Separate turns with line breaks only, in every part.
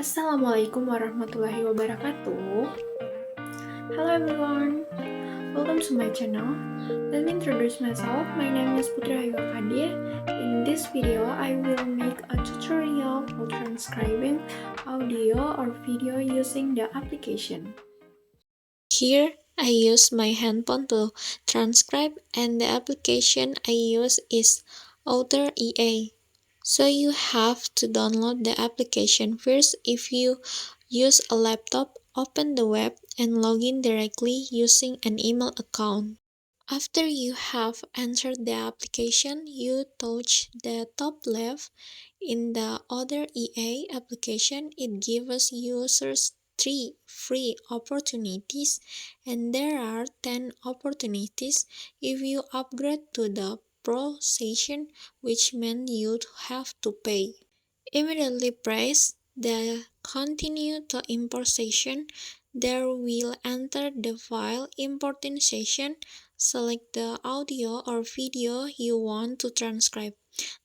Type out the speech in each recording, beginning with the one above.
Assalamualaikum warahmatullahi wabarakatuh. Hello everyone, welcome to my channel. Let me introduce myself. My name is Rahayu Kadir. In this video, I will make a tutorial for transcribing audio or video using the application. Here, I use my handphone to transcribe, and the application I use is Author EA. So you have to download the application first. If you use a laptop, open the web and log in directly using an email account. After you have entered the application, you touch the top left. In the other EA application, it gives users 3 free opportunities, and there are 10 opportunities if you upgrade to the Pro session, which means you'd have to pay. Immediately press the Continue to Import session. There will enter the file importing session. Select the audio or video you want to transcribe.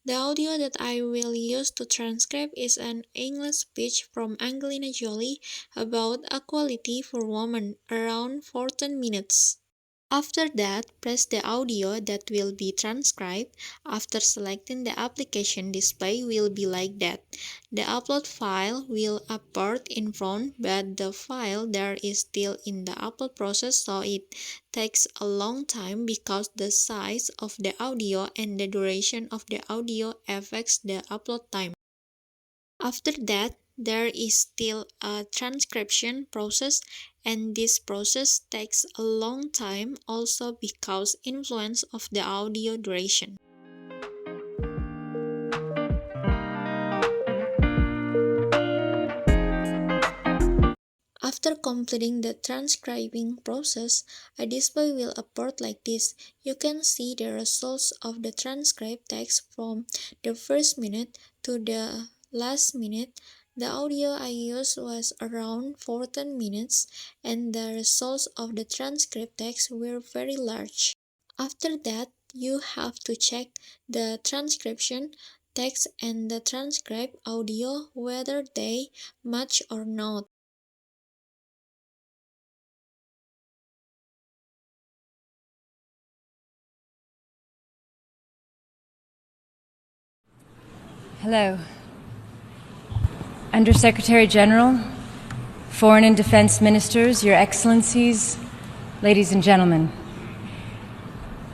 The audio that I will use to transcribe is an English speech from Angelina Jolie about equality for women, around 14 minutes. After that, press the audio that will be transcribed. After selecting the application, display will be like that. The upload file will appear in front, but the file there is still in the upload process, so it takes a long time because the size of the audio and the duration of the audio affects the upload time. After that, there is still a transcription process, and this process takes a long time also because influence of the audio duration. After completing the transcribing process, a display will appear like this. You can see the results of the transcribed text from the first minute to the last minute. The audio I used was around 14 minutes, and the results of the transcript text were very large. After that, you have to check the transcription text and the transcribed audio whether they match or not.
Hello. Undersecretary General, Foreign and Defense Ministers, Your Excellencies, ladies and gentlemen.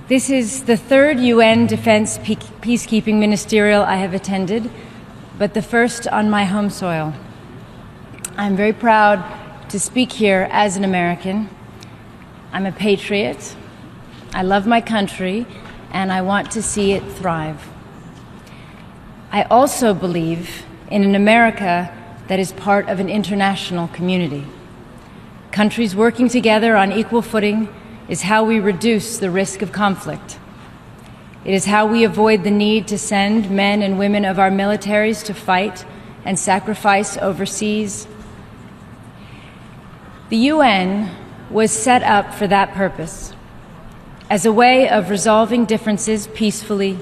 This is the third UN Defense Peacekeeping Ministerial I have attended, but the first on my home soil. I'm very proud to speak here as an American. I'm a patriot. I love my country, and I want to see it thrive. I also believe in an America that is part of an international community. Countries working together on equal footing is how we reduce the risk of conflict. It is how we avoid the need to send men and women of our militaries to fight and sacrifice overseas. The UN was set up for that purpose, as a way of resolving differences peacefully,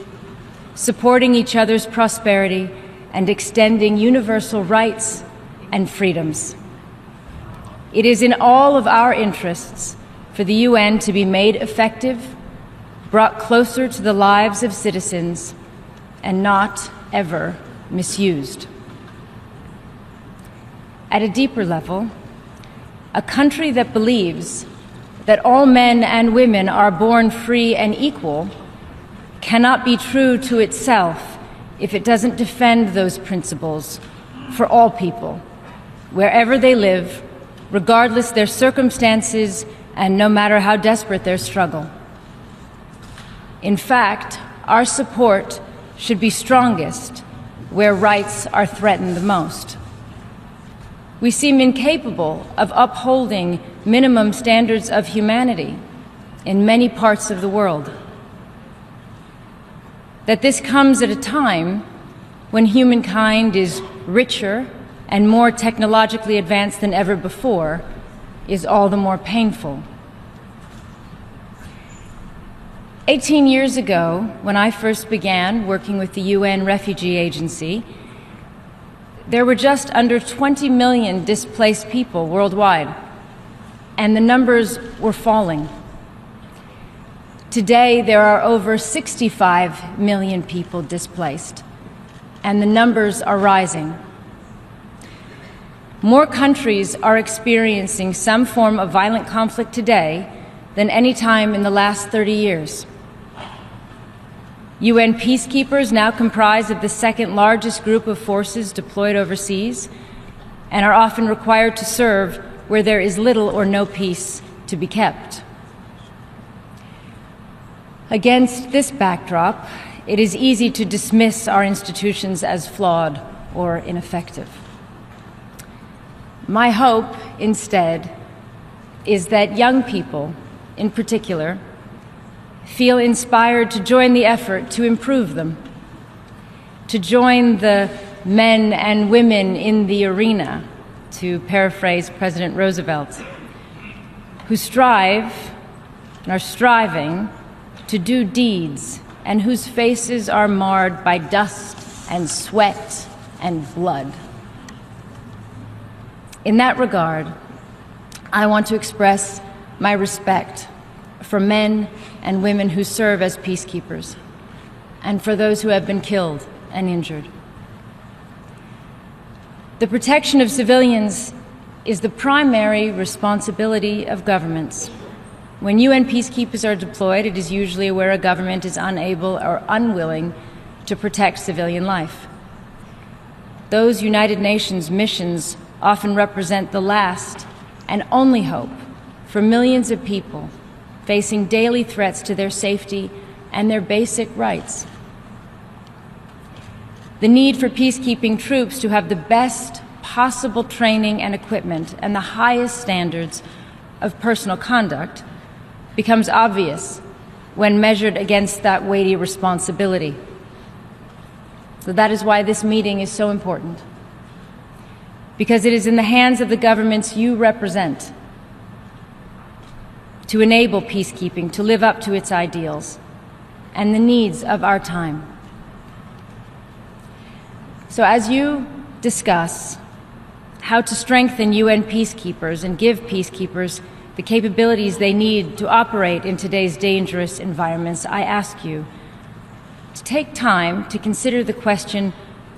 supporting each other's prosperity, and extending universal rights and freedoms. It is in all of our interests for the UN to be made effective, brought closer to the lives of citizens, and not ever misused. At a deeper level, a country that believes that all men and women are born free and equal cannot be true to itself if it doesn't defend those principles for all people, wherever they live, regardless their circumstances and no matter how desperate their struggle. In fact, our support should be strongest where rights are threatened the most. We seem incapable of upholding minimum standards of humanity in many parts of the world. That this comes at a time when humankind is richer and more technologically advanced than ever before is all the more painful. 18 years ago, when I first began working with the UN Refugee Agency, there were just under 20 million displaced people worldwide, and the numbers were falling. Today, there are over 65 million people displaced, and the numbers are rising. More countries are experiencing some form of violent conflict today than any time in the last 30 years. UN peacekeepers now comprise of the second largest group of forces deployed overseas and are often required to serve where there is little or no peace to be kept. Against this backdrop, it is easy to dismiss our institutions as flawed or ineffective. My hope, instead, is that young people, in particular, feel inspired to join the effort to improve them, to join the men and women in the arena, to paraphrase President Roosevelt, who strive and are striving to do deeds and whose faces are marred by dust and sweat and blood. In that regard, I want to express my respect for men and women who serve as peacekeepers, and for those who have been killed and injured. The protection of civilians is the primary responsibility of governments. When UN peacekeepers are deployed, it is usually where a government is unable or unwilling to protect civilian life. Those United Nations missions often represent the last and only hope for millions of people facing daily threats to their safety and their basic rights. The need for peacekeeping troops to have the best possible training and equipment and the highest standards of personal conduct becomes obvious when measured against that weighty responsibility. So that is why this meeting is so important, because it is in the hands of the governments you represent to enable peacekeeping to live up to its ideals and the needs of our time. So as you discuss how to strengthen UN peacekeepers and give peacekeepers the capabilities they need to operate in today's dangerous environments, I ask you to take time to consider the question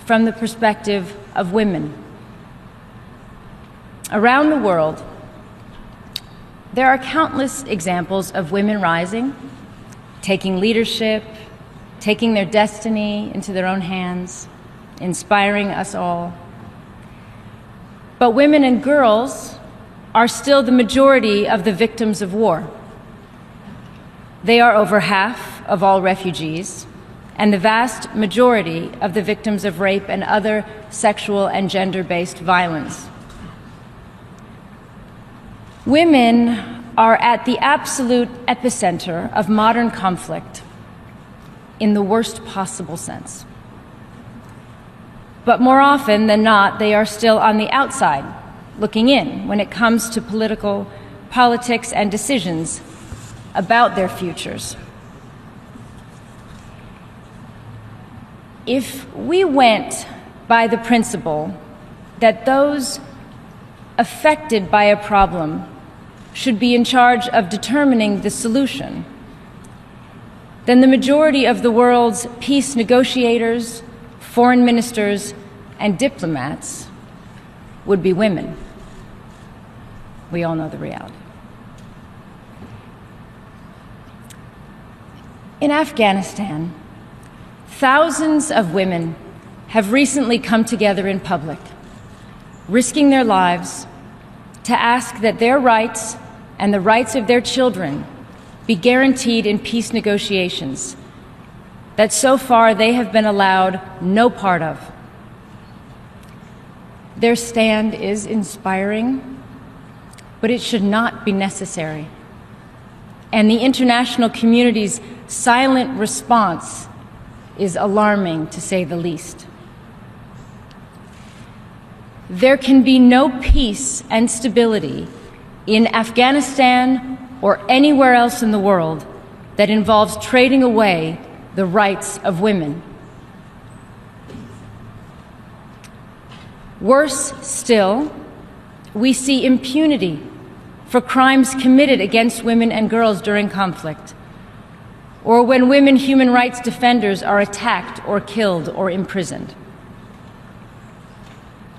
from the perspective of women. Around the world, there are countless examples of women rising, taking leadership, taking their destiny into their own hands, inspiring us all. But women and girls are still the majority of the victims of war. They are over half of all refugees and the vast majority of the victims of rape and other sexual and gender-based violence. Women are at the absolute epicenter of modern conflict in the worst possible sense. But more often than not, they are still on the outside, looking in when it comes to politics and decisions about their futures. If we went by the principle that those affected by a problem should be in charge of determining the solution, then the majority of the world's peace negotiators, foreign ministers, and diplomats would be women. We all know the reality. In Afghanistan, thousands of women have recently come together in public, risking their lives to ask that their rights and the rights of their children be guaranteed in peace negotiations that so far they have been allowed no part of. Their stand is inspiring, but it should not be necessary. And the international community's silent response is alarming, to say the least. There can be no peace and stability in Afghanistan or anywhere else in the world that involves trading away the rights of women. Worse still, we see impunity for crimes committed against women and girls during conflict, or when women human rights defenders are attacked or killed or imprisoned.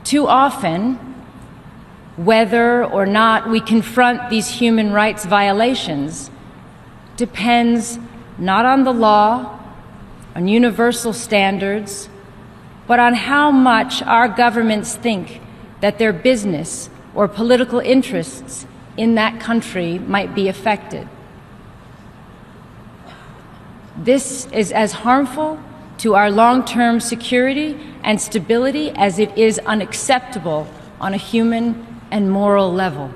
Too often, whether or not we confront these human rights violations depends not on the law, on universal standards, but on how much our governments think that their business or political interests in that country might be affected. This is as harmful to our long-term security and stability as it is unacceptable on a human and moral level.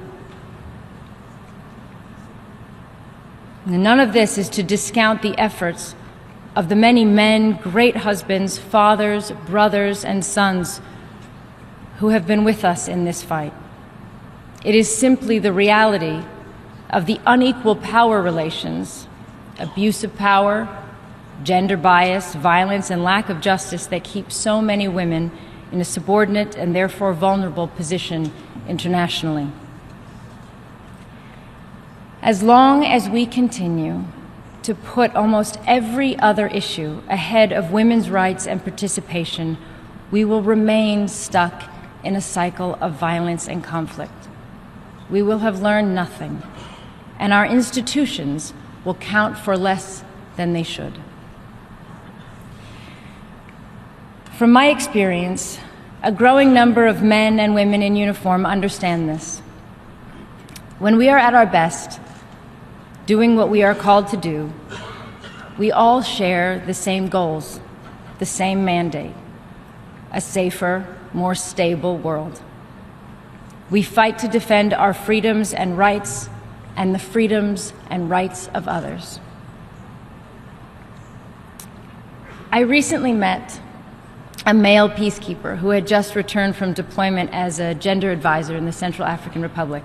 And none of this is to discount the efforts of the many men, great husbands, fathers, brothers, and sons who have been with us in this fight. It is simply the reality of the unequal power relations, abuse of power, gender bias, violence, and lack of justice that keep so many women in a subordinate and therefore vulnerable position internationally. As long as we continue to put almost every other issue ahead of women's rights and participation, we will remain stuck in a cycle of violence and conflict. We will have learned nothing, and our institutions will count for less than they should. From my experience, a growing number of men and women in uniform understand this. When we are at our best, doing what we are called to do, we all share the same goals, the same mandate: a safer, more stable world. We fight to defend our freedoms and rights and the freedoms and rights of others. I recently met a male peacekeeper who had just returned from deployment as a gender advisor in the Central African Republic.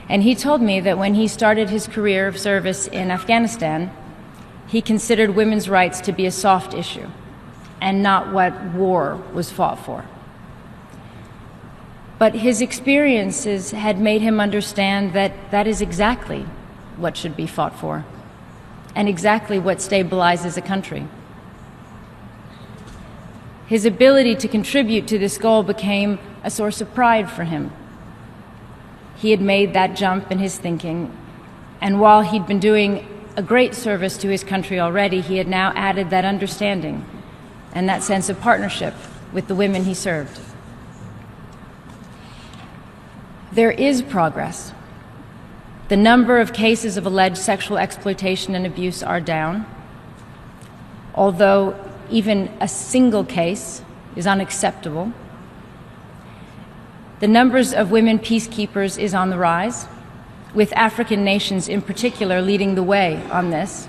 And he told me that when he started his career of service in Afghanistan, he considered women's rights to be a soft issue and not what war was fought for. But his experiences had made him understand that that is exactly what should be fought for and exactly what stabilizes a country. His ability to contribute to this goal became a source of pride for him. He had made that jump in his thinking, and while he'd been doing a great service to his country already, he had now added that understanding and that sense of partnership with the women he served. There is progress. The number of cases of alleged sexual exploitation and abuse are down, although even a single case is unacceptable. The numbers of women peacekeepers is on the rise, with African nations in particular leading the way on this.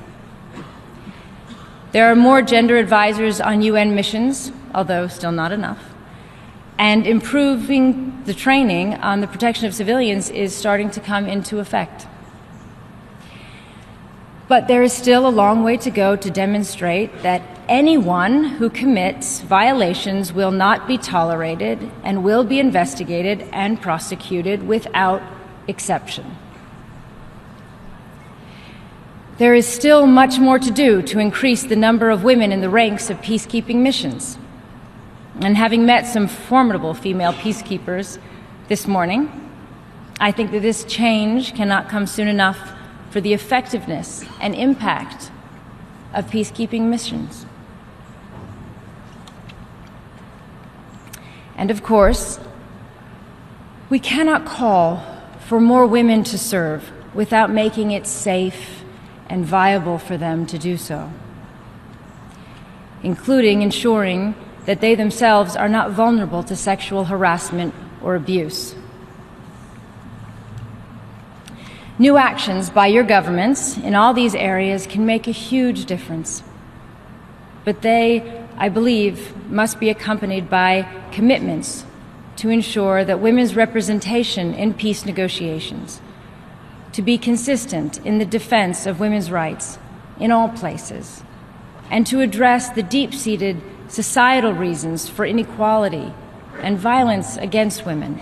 There are more gender advisors on UN missions, although still not enough. And improving the training on the protection of civilians is starting to come into effect. But there is still a long way to go to demonstrate that anyone who commits violations will not be tolerated and will be investigated and prosecuted without exception. There is still much more to do to increase the number of women in the ranks of peacekeeping missions. And having met some formidable female peacekeepers this morning, I think that this change cannot come soon enough for the effectiveness and impact of peacekeeping missions. And of course, we cannot call for more women to serve without making it safe and viable for them to do so, including ensuring that they themselves are not vulnerable to sexual harassment or abuse. New actions by your governments in all these areas can make a huge difference, but they, I believe, must be accompanied by commitments to ensure that women's representation in peace negotiations, to be consistent in the defense of women's rights in all places, and to address the deep-seated societal reasons for inequality and violence against women.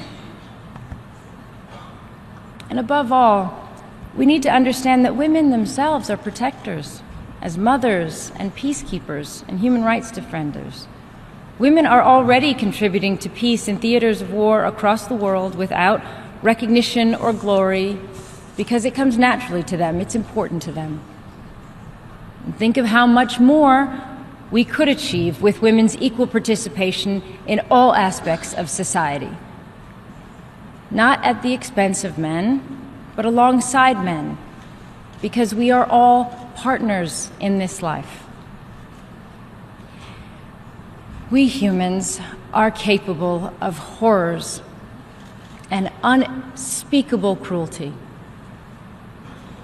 And above all, we need to understand that women themselves are protectors, as mothers and peacekeepers and human rights defenders. Women are already contributing to peace in theaters of war across the world without recognition or glory, because it comes naturally to them, it's important to them. And think of how much more we could achieve with women's equal participation in all aspects of society. Not at the expense of men, but alongside men, because we are all partners in this life. We humans are capable of horrors and unspeakable cruelty,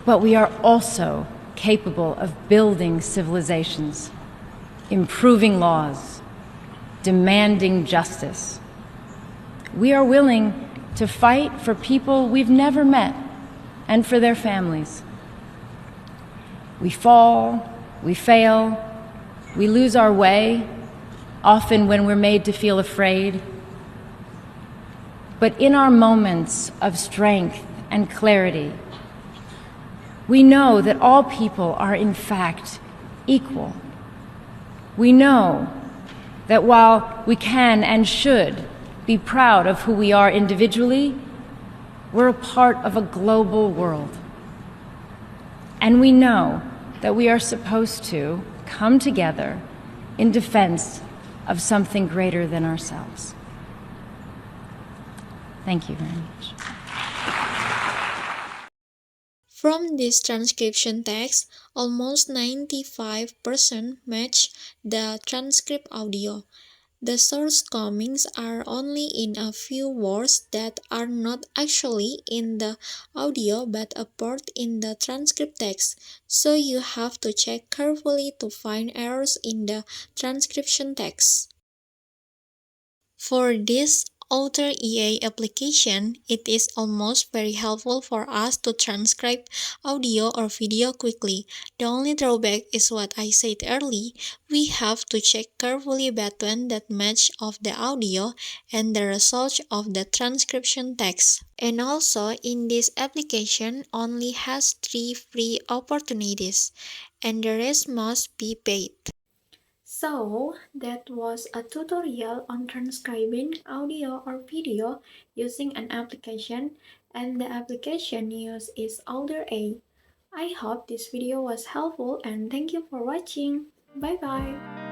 but we are also capable of building civilizations, improving laws, demanding justice. We are willing to fight for people we've never met and for their families. We fall, we fail, we lose our way, often when we're made to feel afraid. But in our moments of strength and clarity, we know that all people are in fact equal. We know that while we can and should be proud of who we are individually, we're a part of a global world. And we know that we are supposed to come together in defense of something greater than ourselves. Thank you very much.
From this transcription text, almost 95% match the transcript audio. The shortcomings are only in a few words that are not actually in the audio but appeared in the transcript text, so you have to check carefully to find errors in the transcription text. For this Author EA application, it is almost very helpful for us to transcribe audio or video quickly. The only drawback is what I said earlier. We have to check carefully between that match of the audio and the result of the transcription text. And also, in this application only has 3 free opportunities, and the rest must be paid. So, that was a tutorial on transcribing audio or video using an application, and the application used is Older A. I hope this video was helpful and thank you for watching. Bye bye.